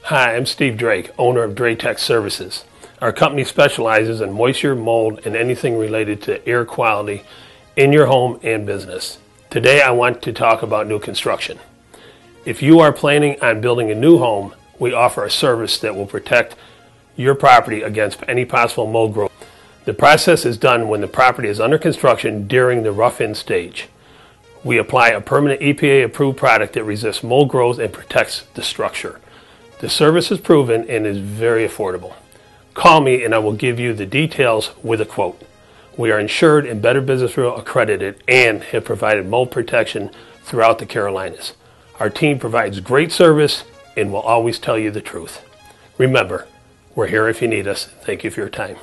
Hi, I'm Steve Drake, owner of Draytech Services. Our company specializes in moisture, mold, and anything related to air quality in your home and business. Today I want to talk about new construction. If you are planning on building a new home, we offer a service that will protect your property against any possible mold growth. The process is done when the property is under construction during the rough-in stage. We apply a permanent EPA-approved product that resists mold growth and protects the structure. The service is proven and is very affordable. Call me and I will give you the details with a quote. We are insured and Better Business Bureau accredited and have provided mold protection throughout the Carolinas. Our team provides great service and will always tell you the truth. Remember, we're here if you need us. Thank you for your time.